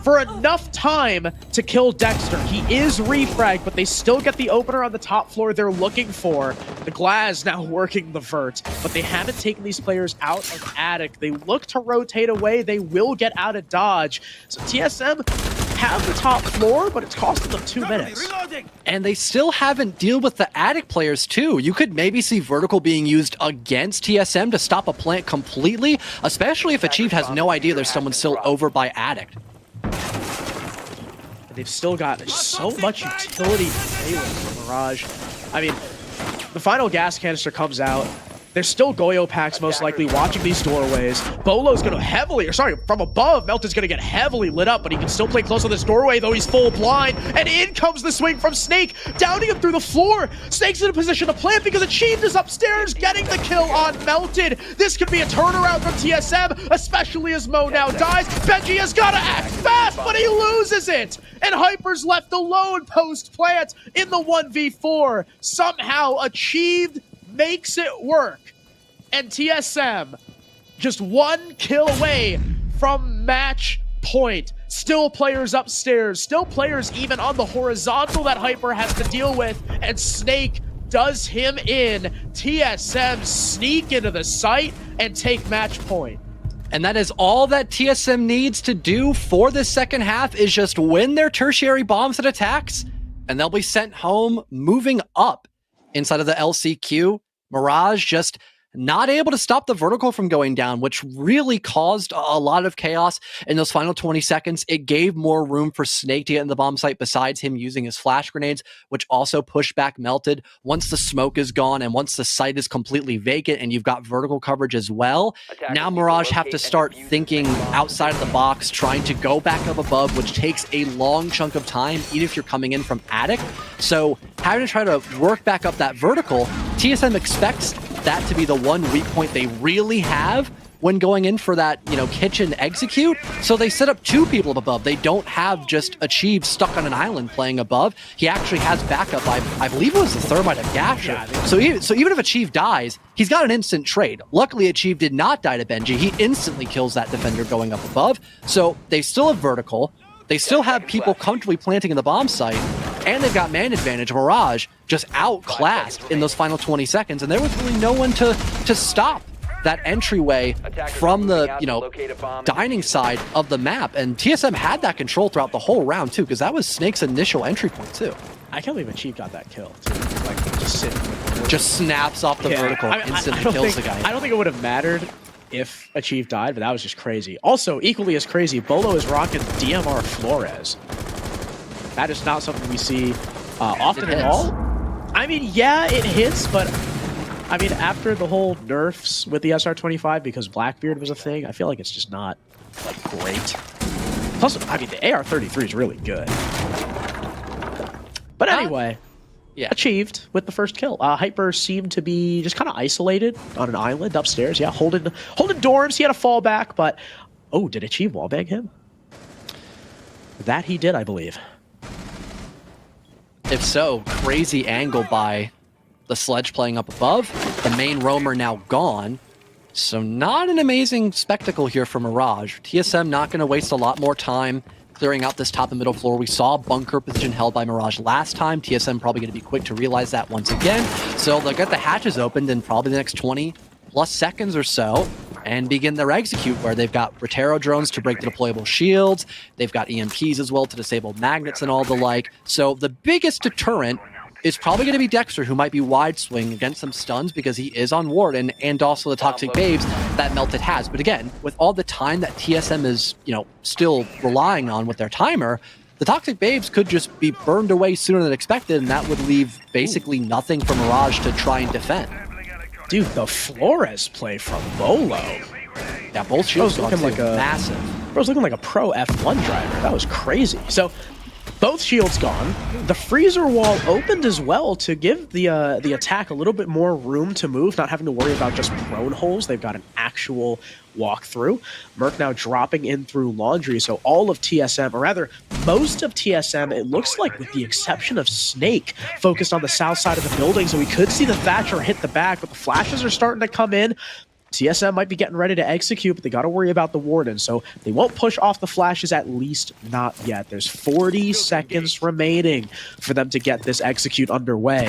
B: for enough time to kill Dexter. He is refragged, but they still get the opener on the top floor they're looking for. The Glaz now working the vert, but they haven't taken these players out of Attic. They look to rotate away. They will get out of dodge. So TSM have the top floor, but it's costing them 2 minutes.
A: And they still haven't dealt with the Attic players too. You could maybe see Vertical being used against TSM to stop a plant completely, especially if Achieved has no idea there's someone still over by Attic.
B: They've still got so much utility to play with for Mirage. I mean, the final gas canister comes out. There's still Goyo packs most likely watching these doorways. Bolo's gonna from above, Melton's gonna get heavily lit up, but he can still play close to this doorway, though he's full blind. And in comes the swing from Snake, downing him through the floor. Snake's in a position to plant because Achieved is upstairs, getting the kill on Melted. This could be a turnaround from TSM, especially as Mo now dies. Benji has gotta act fast, but he loses it. And Hyper's left alone post-plant in the 1v4. Somehow Achieved makes it work. And TSM just 1 kill away from match point. Still players upstairs, still players even on the horizontal that Hyper has to deal with, and Snake does him in. TSM sneak into the site and take match point.
A: And that is all that TSM needs to do for this second half, is just win their tertiary bombs and attacks, and they'll be sent home, moving up inside of the LCQ. Mirage just not able to stop the vertical from going down, which really caused a lot of chaos in those final 20 seconds. It gave more room for Snake to get in the bomb site besides him using his flash grenades, which also pushed back Melted. Once the smoke is gone and once the site is completely vacant and you've got vertical coverage as well, now Mirage have to start thinking outside of the box, trying to go back up above, which takes a long chunk of time, even if you're coming in from Attic. So having to try to work back up that vertical, TSM expects that to be the one weak point they really have when going in for that, kitchen execute. So they set up 2 people up above. They don't have just Achieve stuck on an island playing above. He actually has backup. I believe it was the Thermite of Gasher. Yeah, so even if Achieve dies, he's got an instant trade. Luckily, Achieve did not die to Benji. He instantly kills that defender going up above. So they still have vertical. They still have people comfortably planting in the bomb site, and they've got man advantage. Mirage just outclassed in those final 20 seconds, and there was really no one to stop that entryway from the, dining side of the map. And TSM had that control throughout the whole round, too, because that was Snake's initial entry point, too.
B: I can't believe Achieve got that kill, too. like just sitting with the
A: Just snaps off the vertical, instantly kills the guy.
B: I don't think it would have mattered if Achieve died, but that was just crazy. Also, equally as crazy, Bolo is rocking DMR Flores. That is not something we see often at all. I mean, yeah, it hits, but I mean, after the whole nerfs with the SR-25 because Blackbeard was a thing, I feel like it's just not like great. Plus, I mean, the AR-33 is really good. But anyway,
A: yeah,
B: Achieved with the first kill. Hyper seemed to be just kind of isolated on an island upstairs. Yeah, holding dorms. He had a fallback, but oh, did Achieve wallbang him? That he did, I believe.
A: If so, crazy angle by the Sledge playing up above. The main roamer now gone. So not an amazing spectacle here for Mirage. TSM not going to waste a lot more time clearing out this top and middle floor. We saw bunker position held by Mirage last time. TSM probably going to be quick to realize that once again. So they'll get the hatches opened in probably the next 20 plus seconds or so and begin their execute, where they've got Rotero drones to break the deployable shields. They've got EMPs as well to disable magnets and all the like. So the biggest deterrent is probably going to be Dexter, who might be wide swing against some stuns because he is on Warden, and also the Toxic Babes that Melted has. But again, with all the time that TSM is, still relying on with their timer, the Toxic Babes could just be burned away sooner than expected, and that would leave basically nothing for Mirage to try and defend.
B: Dude, the Flores play from Bolo.
A: Yeah, both shields
B: looking like a
A: massive.
B: Bro was looking like a pro F1 driver. That was crazy. So both shields gone. The freezer wall opened as well to give the attack a little bit more room to move, not having to worry about just prone holes. They've got an actual walkthrough. Merc now dropping in through laundry. So all of TSM, or rather most of TSM, it looks like with the exception of Snake, focused on the south side of the building. So we could see the Thatcher hit the back, but the flashes are starting to come in. TSM might be getting ready to execute, but they got to worry about the Warden, so they won't push off the flashes, at least not yet. There's 40 seconds remaining for them to get this execute underway.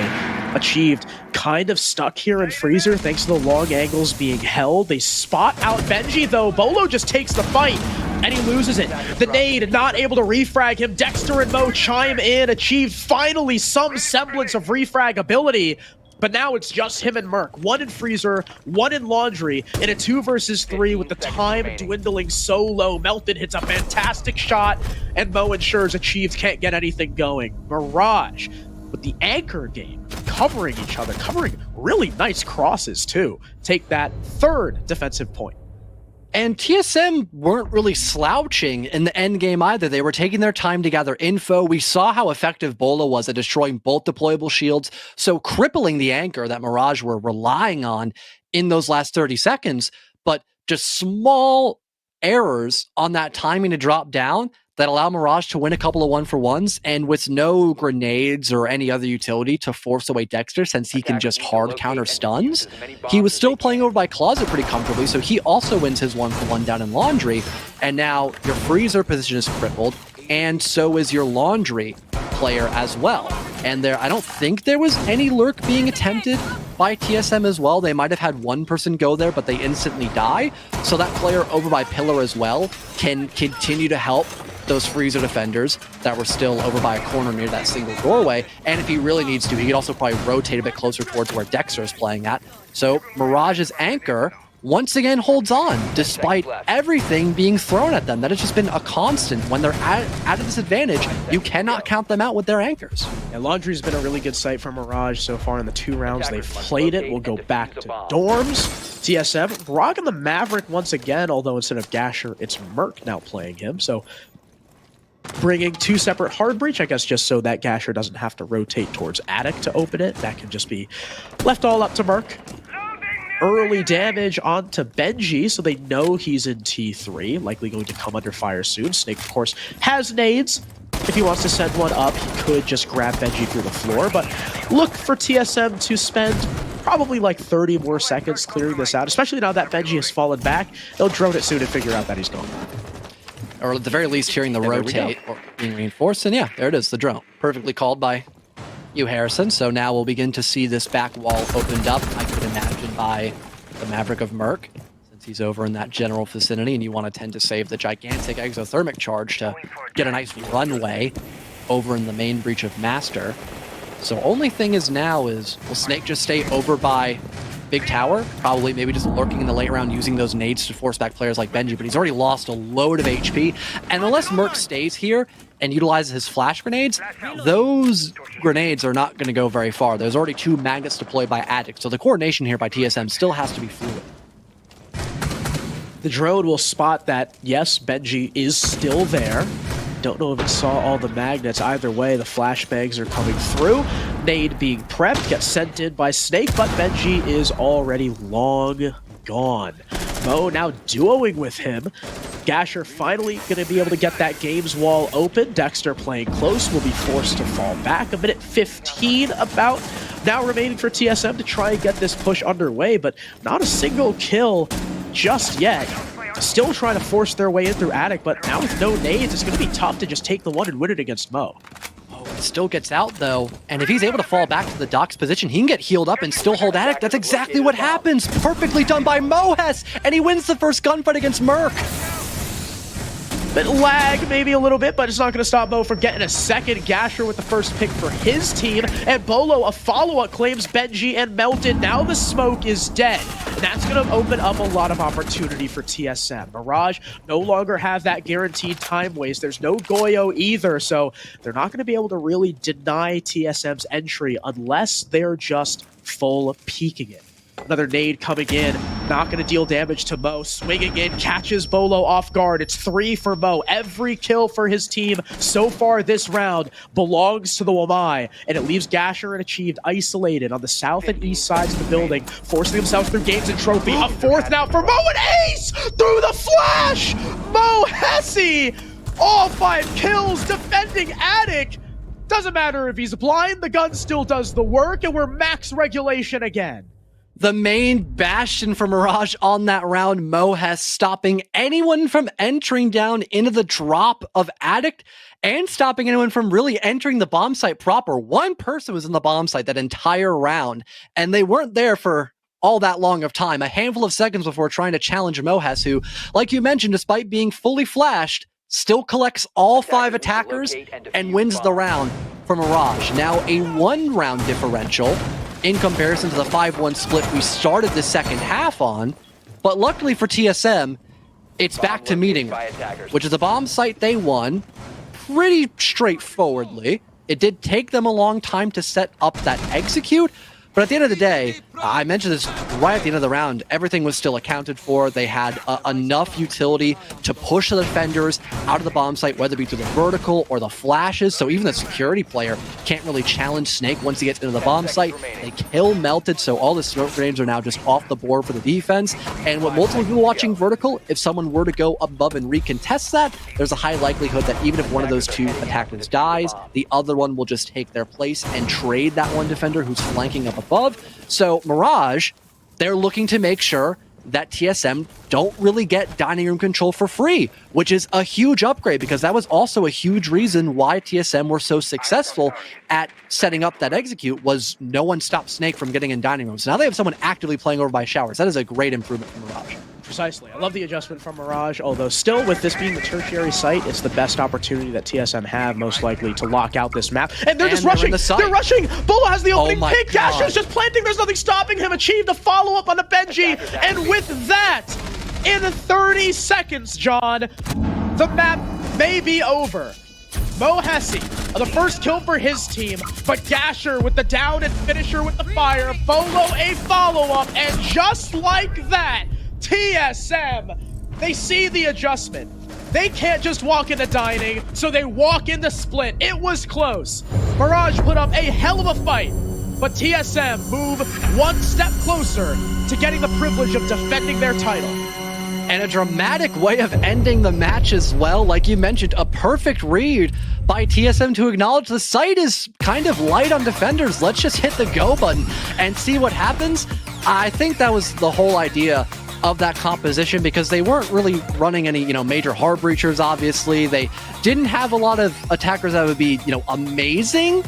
B: Achieved, kind of stuck here in Freezer thanks to the long angles being held. They spot out Benji, though. Bolo just takes the fight, and he loses it. The nade, not able to refrag him. Dexter and Mo chime in. Achieved finally some semblance of refrag ability. But now it's just him and Merc. One in Freezer, one in Laundry, in a 2 versus 3 with the time dwindling so low. Melted hits a fantastic shot, and Mo ensures Achieved can't get anything going. Mirage, with the anchor game, covering each other, covering really nice crosses too. Take that third defensive point.
A: And TSM weren't really slouching in the end game either. They were taking their time to gather info. We saw how effective Bolo was at destroying both deployable shields, so crippling the anchor that Mirage were relying on in those last 30 seconds. But just small errors on that timing to drop down that allow Mirage to win a couple of 1-for-1s, and with no grenades or any other utility to force away Dexter, since he can just hard counter stuns, he was still playing over by Closet pretty comfortably, so he also wins his 1-for-1 down in Laundry, and now your Freezer position is crippled, and so is your Laundry player as well. And there, I don't think there was any lurk being attempted by TSM as well. They might have had one person go there, but they instantly die, so that player over by Pillar as well can continue to help those Freezer defenders that were still over by a corner near that single doorway. And if he really needs to, he could also probably rotate a bit closer towards where Dexter is playing at. So Mirage's anchor once again holds on, despite everything being thrown at them. That has just been a constant. When they're at a disadvantage, you cannot count them out with their anchors.
B: Yeah, Laundry's been a really good sight for Mirage so far in the 2 rounds they've played it. We'll go back to dorms. TSM rocking the Maverick once again, although instead of Gasher, it's Merc now playing him. So bringing 2 separate hard breach, I guess, just so that Gasher doesn't have to rotate towards Attic to open it. That can just be left all up to Merc. Early damage onto Benji, so they know he's in T3, likely going to come under fire soon. Snake, of course, has nades. If he wants to send one up, he could just grab Benji through the floor, but look for TSM to spend probably like 30 more seconds clearing this out, especially now that Benji has fallen back. They'll drone it soon and figure out that he's gone.
A: Or at the very least, hearing the rotate or being reinforced. And yeah, there it is, the drone. Perfectly called by you, Harrison. So now we'll begin to see this back wall opened up, I could imagine, by the Maverick of Merc, since he's over in that general vicinity, and you want to tend to save the gigantic exothermic charge to get a nice runway over in the main breach of Master. So only thing is now is, will Snake just stay over by Big Tower? Probably maybe just lurking in the late round using those nades to force back players like Benji, but he's already lost a load of HP. And unless Merc stays here and utilizes his flash grenades, those grenades are not going to go very far. There's already 2 magnets deployed by Addict, so the coordination here by TSM still has to be fluid.
B: The drone will spot that, yes, Benji is still there. Don't know if it saw all the magnets. Either way, the flashbangs are coming through. Nade being prepped, gets sent in by Snake, but Benji is already long gone. Mo now duoing with him. Gasher finally going to be able to get that games wall open. Dexter playing close will be forced to fall back. 1:15 about now remaining for TSM to try and get this push underway, but not a single kill just yet. Still trying to force their way in through Attic, but now with no nades, it's going to be tough to just take the one and win it against Mo.
A: Oh, it still gets out though, and if he's able to fall back to the Doc's position, he can get healed up and still hold Attic. That's exactly what happens. Perfectly done by Mohes, and he wins the first gunfight against Merc.
B: Bit lag maybe a little bit, but it's not going to stop Mo from getting a second. Gasher with the first pick for his team, and Bolo a follow-up claims Benji and Melted. Now the smoke is dead. That's going to open up a lot of opportunity for TSM. Mirage no longer have that guaranteed time waste. There's no Goyo either, so they're not going to be able to really deny TSM's entry unless they're just full peeking it. Another nade coming in, not going to deal damage to Mo. Swinging in, catches Bolo off guard. It's 3 for Mo. Every kill for his team so far this round belongs to the Wamai, and it leaves Gasher and Achieved isolated on the south and east sides of the building, forcing themselves through games and trophy. A fourth now for Mo, and ace through the flash! Mo Hesse, all 5 kills defending Attic. Doesn't matter if he's blind, the gun still does the work, and we're max regulation again.
A: The main bastion for Mirage on that round, Mohes, stopping anyone from entering down into the drop of Addict and stopping anyone from really entering the bomb site proper. One person was in the bomb site that entire round, and they weren't there for all that long of time. A handful of seconds before trying to challenge Mohes, who, like you mentioned, despite being fully flashed, still collects all 5 attackers and wins the round for Mirage. Now a 1-round differential in comparison to the 5-1 split we started the second half on. But luckily for TSM, it's back to meeting, which is a bomb site they won pretty straightforwardly. It did take them a long time to set up that execute, but at the end of the day, I mentioned this right at the end of the round, everything was still accounted for. They had enough utility to push the defenders out of the bomb site, whether it be through the vertical or the flashes, so even the security player can't really challenge Snake once he gets into the bomb site. They kill Melted, so all the smoke grenades are now just off the board for the defense. And with multiple people watching vertical, if someone were to go above and recontest that, there's a high likelihood that even if one of those 2 attackers dies, the other one will just take their place and trade that one defender who's flanking up above. So Mirage, they're looking to make sure that TSM don't really get dining room control for free, which is a huge upgrade because that was also a huge reason why TSM were so successful at setting up that execute was no one stopped Snake from getting in dining rooms. So now they have someone actively playing over by showers. That is a great improvement from Mirage.
B: Precisely. I love the adjustment from Mirage, although still with this being the tertiary site, it's the best opportunity that TSM have most likely to lock out this map. And they're just rushing. They're rushing. Bolo has the opening pick. Gasher's just planting. There's nothing stopping him. Achieved a follow-up on a Benji. And with that, in 30 seconds, John, the map may be over. Mo Hesse, the first kill for his team, but Gasher with the down and finisher with the fire. Bolo a follow-up, and just like that, TSM, they see the adjustment. They can't just walk into dining, so they walk into split. It was close. Mirage put up a hell of a fight, but TSM move 1 step closer to getting the privilege of defending their title.
A: And a dramatic way of ending the match as well. Like you mentioned, a perfect read by TSM to acknowledge the site is kind of light on defenders. Let's just hit the go button and see what happens. I think that was the whole idea of that composition because they weren't really running any, major hard breachers, obviously. They didn't have a lot of attackers that would be, amazing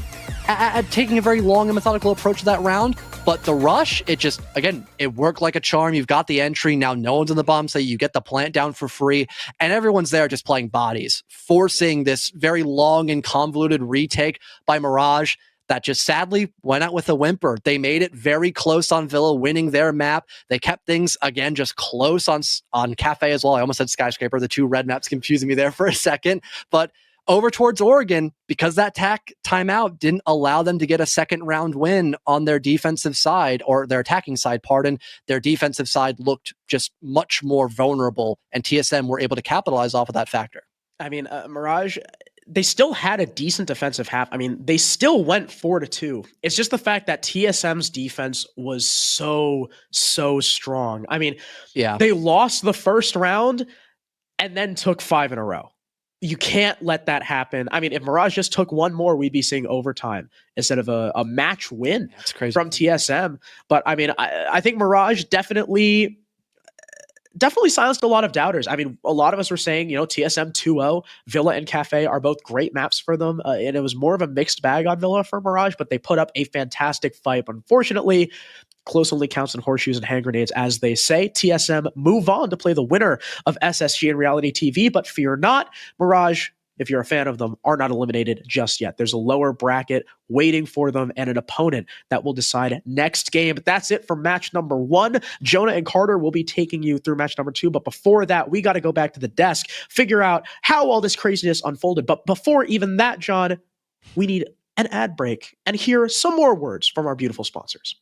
A: at taking a very long and methodical approach to that round. But the rush, it just, again, it worked like a charm. You've got the entry. Now no one's in the bomb site. You get the plant down for free. And everyone's there just playing bodies, forcing this very long and convoluted retake by Mirage. that just sadly went out with a whimper. They made it very close on Villa, winning their map. They kept things, again, just close on Cafe as well. I almost said Skyscraper. The two red maps confusing me there for a second. But over towards Oregon, because that timeout didn't allow them to get a second round win on their defensive side, or their attacking side, pardon, their defensive side looked just much more vulnerable, and TSM were able to capitalize off of that factor.
B: I mean, Mirage, they still had a decent defensive half. I mean, they still went 4-2. It's just the fact that TSM's defense was so strong. I mean,
A: yeah,
B: they lost the first round and then took 5 in a row. You can't let that happen. I mean, if Mirage just took one more, we'd be seeing overtime instead of a match win from TSM. But I mean, I think Mirage definitely silenced a lot of doubters. I mean, a lot of us were saying, TSM 2-0, Villa and Cafe are both great maps for them. And it was more of a mixed bag on Villa for Mirage, but they put up a fantastic fight. But unfortunately, close only counts in horseshoes and hand grenades, as they say. TSM move on to play the winner of SSG and Reality TV, but fear not, Mirage, if you're a fan of them, are not eliminated just yet. There's a lower bracket waiting for them and an opponent that will decide next game. But that's it for match number 1. Jonah and Carter will be taking you through match number 2. But before that, we got to go back to the desk, figure out how all this craziness unfolded. But before even that, John, we need an ad break and hear some more words from our beautiful sponsors.